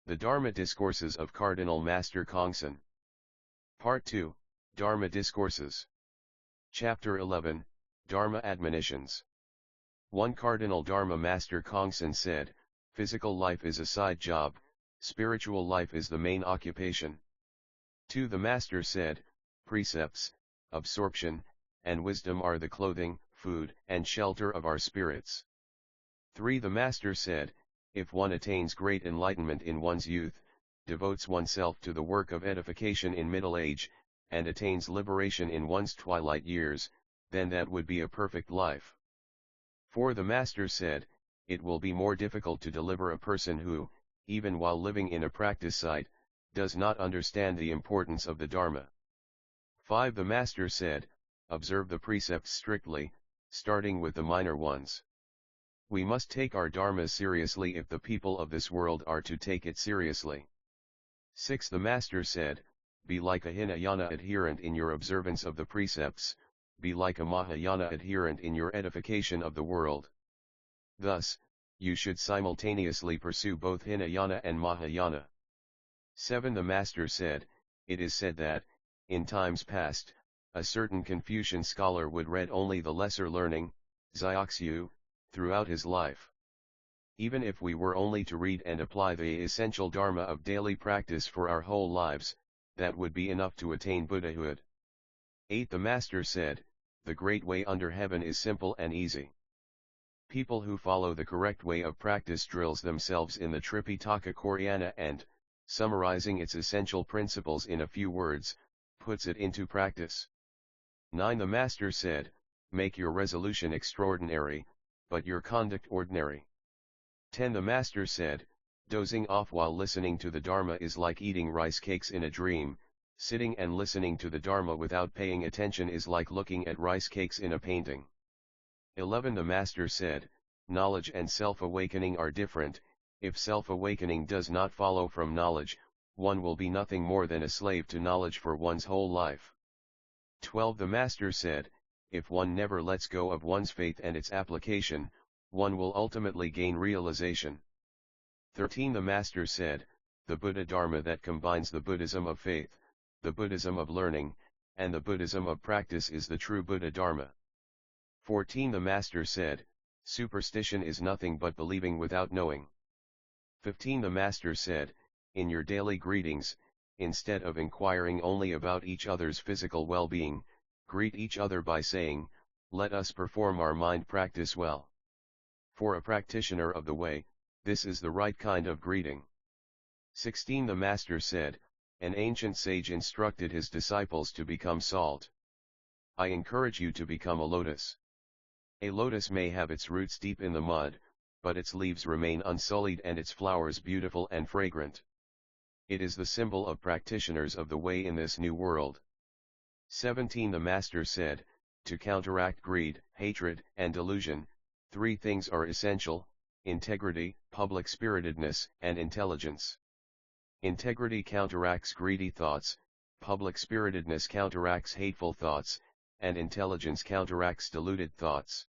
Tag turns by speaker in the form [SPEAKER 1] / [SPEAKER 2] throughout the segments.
[SPEAKER 1] The Dharma Discourses of Cardinal Master Chongsan. Part 2, Dharma Discourses. Chapter 11, Dharma Admonitions. One Cardinal Dharma Master Chongsan said, "Physical life is a side job, spiritual life is the main occupation." 2. The Master said, "Precepts, absorption, and wisdom are the clothing, food, and shelter of our spirits." 3. The Master said, "If one attains great enlightenment in one's youth, devotes oneself to the work of edification in middle age, and attains liberation in one's twilight years, then that would be a perfect life." 4. The Master said, "It will be more difficult to deliver a person who, even while living in a practice site, does not understand the importance of the Dharma." 5. The Master said, "Observe the precepts strictly, starting with the minor ones." We must take our Dharma seriously if the people of this world are to take it seriously. 6. The Master said, "Be like a Hinayana adherent in your observance of the precepts, be like a Mahayana adherent in your edification of the world." Thus, you should simultaneously pursue both Hinayana and Mahayana. 7. The Master said, "It is said that, in times past, a certain Confucian scholar would read only the lesser learning, Xiaoxiu, throughout his life. Even if we were only to read and apply the essential Dharma of daily practice for our whole lives, that would be enough to attain Buddhahood." 8. The Master said, "The great way under heaven is simple and easy." People who follow the correct way of practice drills themselves in the Tripitaka Koreana and, summarizing its essential principles in a few words, puts it into practice. 9. The Master said, "Make your resolution extraordinary, but your conduct ordinary." 10. The Master said, "Dozing off while listening to the Dharma is like eating rice cakes in a dream, sitting and listening to the Dharma without paying attention is like looking at rice cakes in a painting." 11. The Master said, "Knowledge and self-awakening are different. If self-awakening does not follow from knowledge, one will be nothing more than a slave to knowledge for one's whole life." 12. The Master said, "If one never lets go of one's faith and its application, one will ultimately gain realization." 13. The Master said, "The Buddha Dharma that combines the Buddhism of faith, the Buddhism of learning, and the Buddhism of practice is the true Buddha Dharma." 14. The Master said, "Superstition is nothing but believing without knowing." 15. The Master said, "In your daily greetings, instead of inquiring only about each other's physical well-being, greet each other by saying, 'Let us perform our mind practice well.' For a practitioner of the way, this is the right kind of greeting." 16. The Master said, "An ancient sage instructed his disciples to become salt. I encourage you to become a lotus. A lotus may have its roots deep in the mud, but its leaves remain unsullied and its flowers beautiful and fragrant. It is the symbol of practitioners of the way in this new world." 17. The Master said, "To counteract greed, hatred, and delusion, 3 things are essential: integrity, public spiritedness, and intelligence. Integrity counteracts greedy thoughts, public spiritedness counteracts hateful thoughts, and intelligence counteracts deluded thoughts."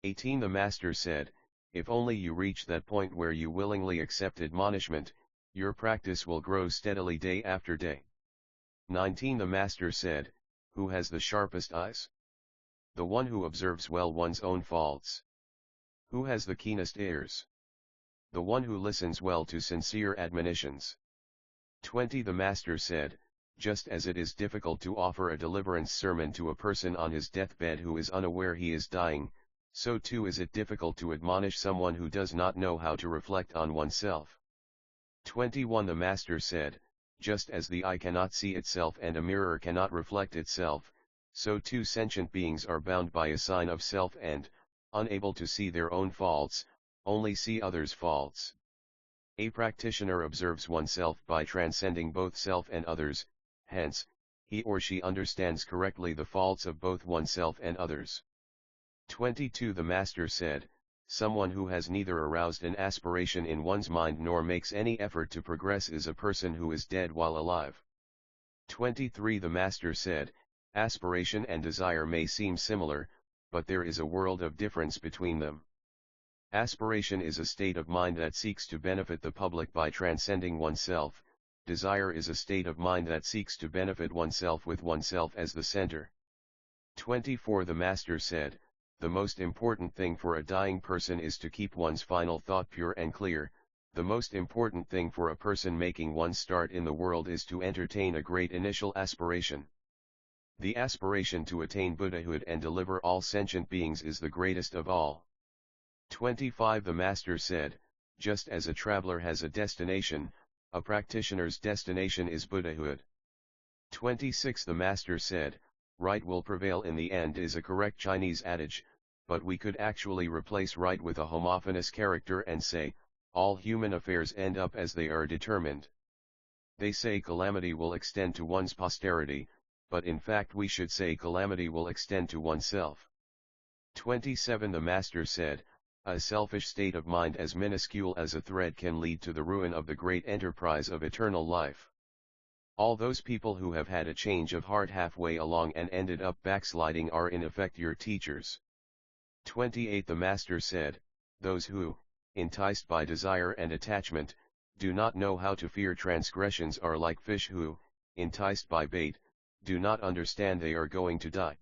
[SPEAKER 1] 18. The Master said, "If only you reach that point where you willingly accept admonishment, your practice will grow steadily day after day." 19. The Master said, "Who has the sharpest eyes? The one who observes well one's own faults. Who has the keenest ears? The one who listens well to sincere admonitions." 20. The Master said, "Just as it is difficult to offer a deliverance sermon to a person on his deathbed who is unaware he is dying, so too is it difficult to admonish someone who does not know how to reflect on oneself." 21. The Master said, "Just as the eye cannot see itself and a mirror cannot reflect itself, so too sentient beings are bound by a sign of self and, unable to see their own faults, only see others' faults. A practitioner observes oneself by transcending both self and others, hence, he or she understands correctly the faults of both oneself and others." 22. The Master said, "Someone who has neither aroused an aspiration in one's mind nor makes any effort to progress is a person who is dead while alive." 23. The Master said, "Aspiration and desire may seem similar, but there is a world of difference between them. Aspiration is a state of mind that seeks to benefit the public by transcending oneself. Desire is a state of mind that seeks to benefit oneself with oneself as the center. 24. The Master said, the most important thing for a dying person is to keep one's final thought pure and clear. The most important thing for a person making one start in the world is to entertain a great initial aspiration. The aspiration to attain Buddhahood and deliver all sentient beings is the greatest of all. 25. The Master said, just as a traveler has a destination, a practitioner's destination is Buddhahood. 26. The Master said, right will prevail in the end is a correct Chinese adage, but we could actually replace right with a homophonous character and say, all human affairs end up as they are determined. They say calamity will extend to one's posterity, but in fact we should say calamity will extend to oneself. 27. The Master said, a selfish state of mind as minuscule as a thread can lead to the ruin of the great enterprise of eternal life. All those people who have had a change of heart halfway along and ended up backsliding are in effect your teachers. 28. The Master said, those who, enticed by desire and attachment, do not know how to fear transgressions are like fish who, enticed by bait, do not understand they are going to die.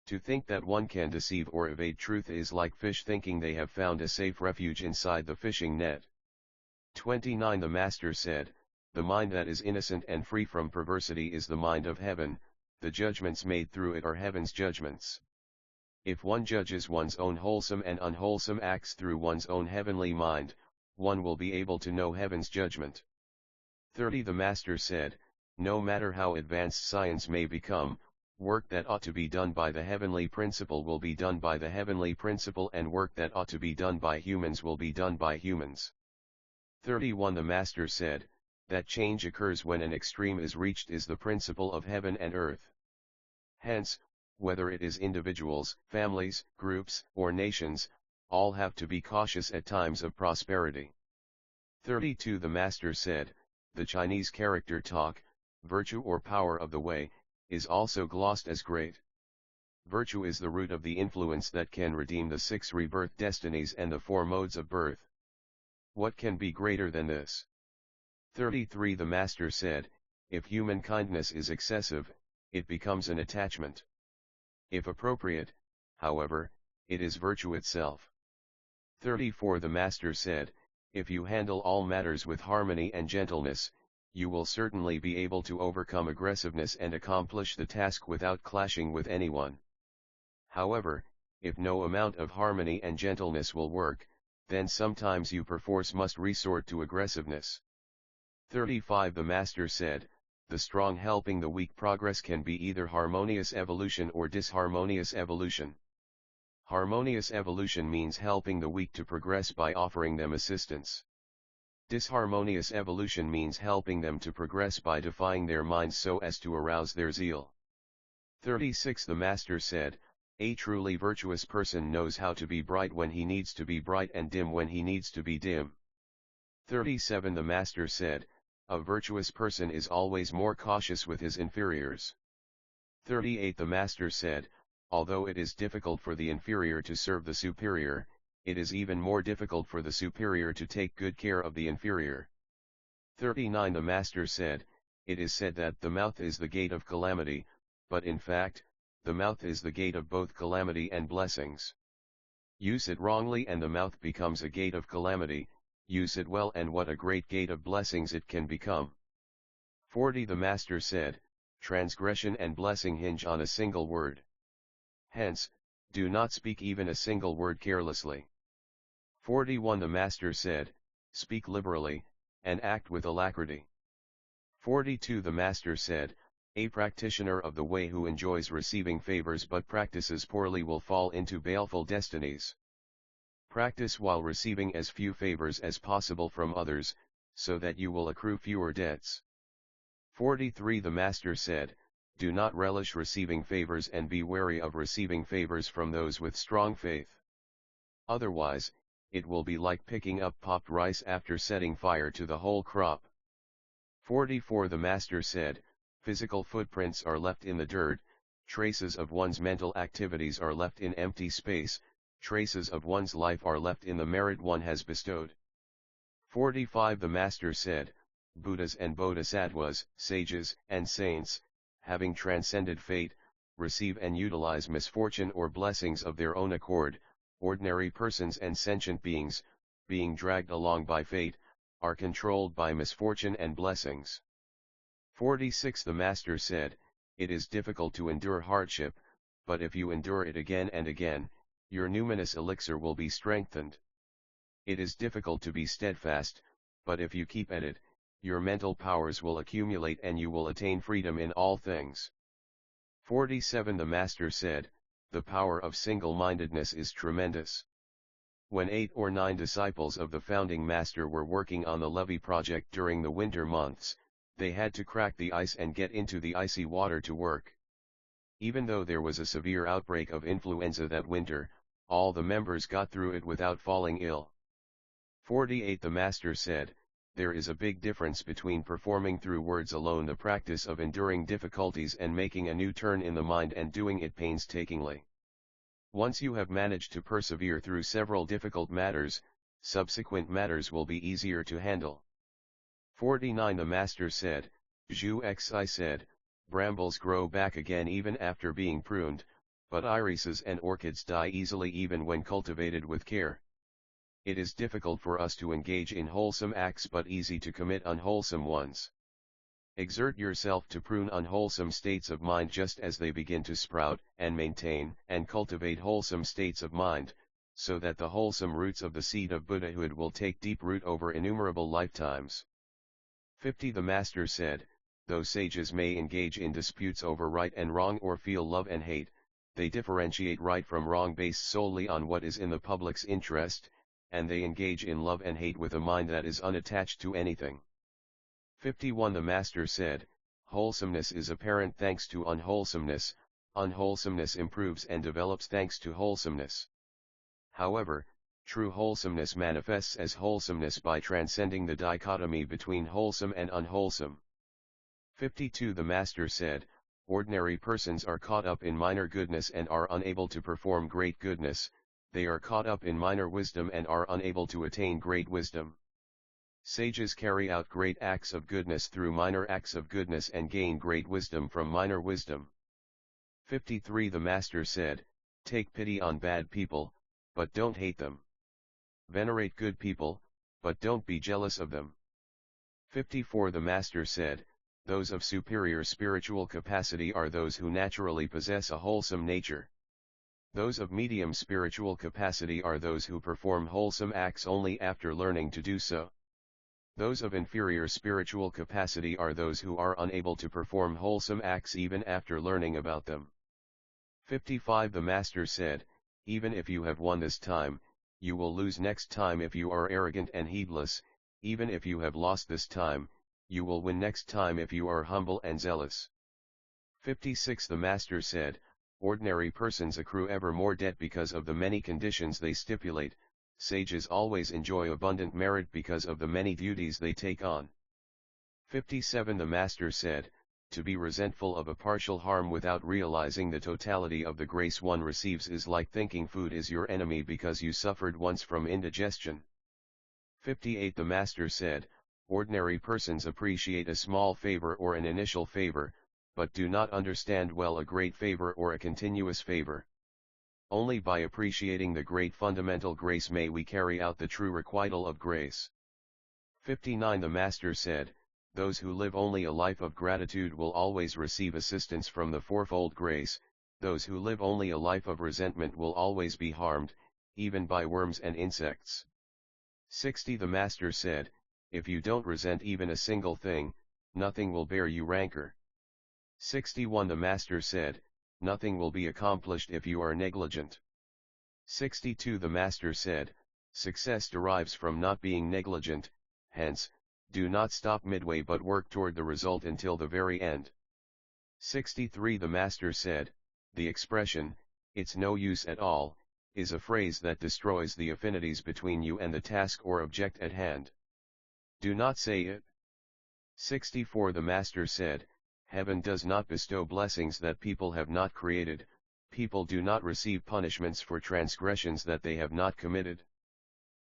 [SPEAKER 1] To think that one can deceive or evade truth is like fish thinking they have found a safe refuge inside the fishing net. 29. The Master said, the mind that is innocent and free from perversity is the mind of heaven, the judgments made through it are heaven's judgments. If one judges one's own wholesome and unwholesome acts through one's own heavenly mind, one will be able to know heaven's judgment. 30. The Master said, no matter how advanced science may become, work that ought to be done by the heavenly principle will be done by the heavenly principle and work that ought to be done by humans will be done by humans. 31. The Master said, that change occurs when an extreme is reached is the principle of heaven and earth. Hence, whether it is individuals, families, groups, or nations, all have to be cautious at times of prosperity. 32. The Master said, the Chinese character talk, virtue or power of the way, is also glossed as great. Virtue is the root of the influence that can redeem the 6 rebirth destinies and the 4 modes of birth. What can be greater than this? 33. The Master said, if human kindness is excessive, it becomes an attachment. If appropriate, however, it is virtue itself. 34. The Master said, if you handle all matters with harmony and gentleness, you will certainly be able to overcome aggressiveness and accomplish the task without clashing with anyone. However, if no amount of harmony and gentleness will work, then sometimes you perforce must resort to aggressiveness. 35. The Master said, the strong helping the weak progress can be either harmonious evolution or disharmonious evolution. Harmonious evolution means helping the weak to progress by offering them assistance. Disharmonious evolution means helping them to progress by defying their minds so as to arouse their zeal. 36. The Master said, a truly virtuous person knows how to be bright when he needs to be bright and dim when he needs to be dim. 37. The Master said, a virtuous person is always more cautious with his inferiors. 38. The Master said, although it is difficult for the inferior to serve the superior, it is even more difficult for the superior to take good care of the inferior. 39. The Master said, it is said that the mouth is the gate of calamity, but in fact, the mouth is the gate of both calamity and blessings. Use it wrongly and the mouth becomes a gate of calamity, use it well and what a great gate of blessings it can become. 40. The Master said, transgression and blessing hinge on a single word. Hence, do not speak even a single word carelessly. 41. The Master said, speak liberally, and act with alacrity. 42. The Master said, a practitioner of the way who enjoys receiving favors but practices poorly will fall into baleful destinies. Practice while receiving as few favors as possible from others, so that you will accrue fewer debts. 43. The Master said, do not relish receiving favors and be wary of receiving favors from those with strong faith. Otherwise, it will be like picking up popped rice after setting fire to the whole crop. 44. The Master said, physical footprints are left in the dirt, traces of one's mental activities are left in empty space, traces of one's life are left in the merit one has bestowed. 45 The Master said, Buddhas and Bodhisattvas, sages, and saints, having transcended fate, receive and utilize misfortune or blessings of their own accord. Ordinary persons and sentient beings, being dragged along by fate, are controlled by misfortune and blessings. 46 The Master said, it is difficult to endure hardship, but if you endure it again and again, your numinous elixir will be strengthened. It is difficult to be steadfast, but if you keep at it, your mental powers will accumulate and you will attain freedom in all things. 47 The Master said, the power of single-mindedness is tremendous. When 8 or 9 disciples of the founding master were working on the levee project during the winter months, they had to crack the ice and get into the icy water to work. Even though there was a severe outbreak of influenza that winter, all the members got through it without falling ill. 48 The Master said, there is a big difference between performing through words alone the practice of enduring difficulties and making a new turn in the mind and doing it painstakingly. Once you have managed to persevere through several difficult matters, subsequent matters will be easier to handle. 49 The Master said, Zhu Xi said, brambles grow back again even after being pruned, but irises and orchids die easily even when cultivated with care. It is difficult for us to engage in wholesome acts but easy to commit unwholesome ones. Exert yourself to prune unwholesome states of mind just as they begin to sprout, and maintain and cultivate wholesome states of mind, so that the wholesome roots of the seed of Buddhahood will take deep root over innumerable lifetimes. 50 The Master said, though sages may engage in disputes over right and wrong or feel love and hate, they differentiate right from wrong based solely on what is in the public's interest, and they engage in love and hate with a mind that is unattached to anything. 51 The Master said, wholesomeness is apparent thanks to unwholesomeness, unwholesomeness improves and develops thanks to wholesomeness. However, true wholesomeness manifests as wholesomeness by transcending the dichotomy between wholesome and unwholesome. 52 The Master said, ordinary persons are caught up in minor goodness and are unable to perform great goodness, they are caught up in minor wisdom and are unable to attain great wisdom. Sages carry out great acts of goodness through minor acts of goodness and gain great wisdom from minor wisdom. 53 The Master said, take pity on bad people, but don't hate them. Venerate good people, but don't be jealous of them. 54 The Master said, those of superior spiritual capacity are those who naturally possess a wholesome nature. Those of medium spiritual capacity are those who perform wholesome acts only after learning to do so. Those of inferior spiritual capacity are those who are unable to perform wholesome acts even after learning about them. 55 The Master said, even if you have won this time, you will lose next time if you are arrogant and heedless, even if you have lost this time, you will win next time if you are humble and zealous. 56 The Master said, ordinary persons accrue ever more debt because of the many conditions they stipulate, sages always enjoy abundant merit because of the many duties they take on. 57 The Master said, to be resentful of a partial harm without realizing the totality of the grace one receives is like thinking food is your enemy because you suffered once from indigestion. 58 The Master said, ordinary persons appreciate a small favor or an initial favor, but do not understand well a great favor or a continuous favor. Only by appreciating the great fundamental grace may we carry out the true requital of grace. 59 The Master said, those who live only a life of gratitude will always receive assistance from the fourfold grace, those who live only a life of resentment will always be harmed, even by worms and insects. 60 The Master said, if you don't resent even a single thing, nothing will bear you rancor. 61 The Master said, nothing will be accomplished if you are negligent. 62 The Master said, success derives from not being negligent, hence, do not stop midway but work toward the result until the very end. 63 The Master said, the expression, it's no use at all, is a phrase that destroys the affinities between you and the task or object at hand. Do not say it. 64 The Master said, heaven does not bestow blessings that people have not created, people do not receive punishments for transgressions that they have not committed.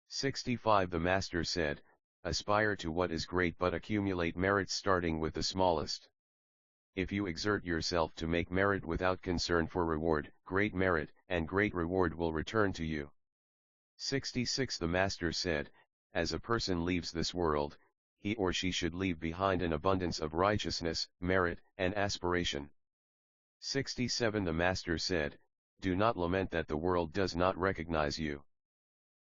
[SPEAKER 1] 65 The Master said, aspire to what is great but accumulate merits starting with the smallest. If you exert yourself to make merit without concern for reward, great merit and great reward will return to you. 66 The Master said, as a person leaves this world, he or she should leave behind an abundance of righteousness, merit, and aspiration. 67 The Master said, do not lament that the world does not recognize you.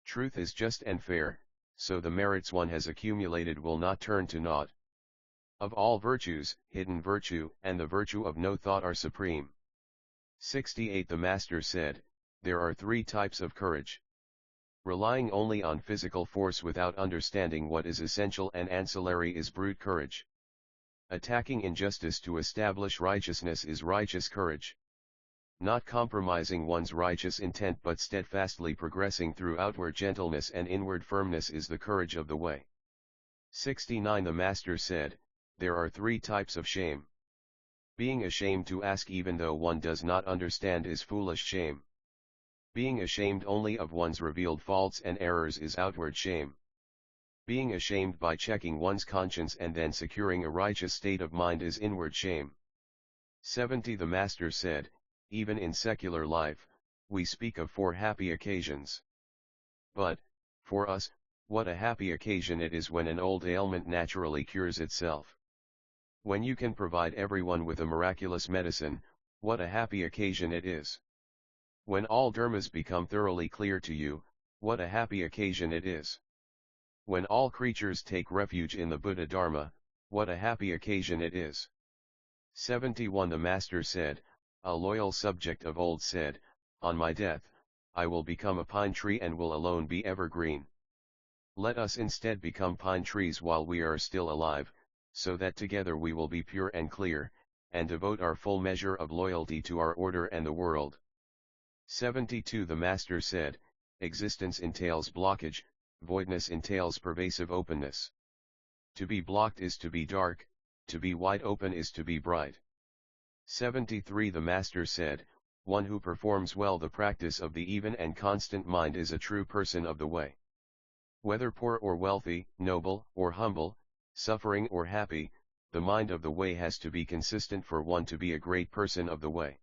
[SPEAKER 1] Truth is just and fair, so the merits one has accumulated will not turn to naught. Of all virtues, hidden virtue and the virtue of no thought are supreme. 68 The Master said, there are three types of courage. Relying only on physical force without understanding what is essential and ancillary is brute courage. Attacking injustice to establish righteousness is righteous courage. Not compromising one's righteous intent but steadfastly progressing through outward gentleness and inward firmness is the courage of the way. 69 The Master said, there are three types of shame. Being ashamed to ask even though one does not understand is foolish shame. Being ashamed only of one's revealed faults and errors is outward shame. Being ashamed by checking one's conscience and then securing a righteous state of mind is inward shame. 70 The Master said, even in secular life, we speak of 4 happy occasions. But, for us, what a happy occasion it is when an old ailment naturally cures itself. When you can provide everyone with a miraculous medicine, what a happy occasion it is. When all dharmas become thoroughly clear to you, what a happy occasion it is. When all creatures take refuge in the Buddha-dharma, what a happy occasion it is. 71 The Master said, a loyal subject of old said, on my death, I will become a pine tree and will alone be evergreen. Let us instead become pine trees while we are still alive, so that together we will be pure and clear, and devote our full measure of loyalty to our order and the world. 72 The Master said, existence entails blockage, voidness entails pervasive openness. To be blocked is to be dark, to be wide open is to be bright. 73 The Master said, one who performs well the practice of the even and constant mind is a true person of the way. Whether poor or wealthy, noble or humble, suffering or happy, the mind of the way has to be consistent for one to be a great person of the way.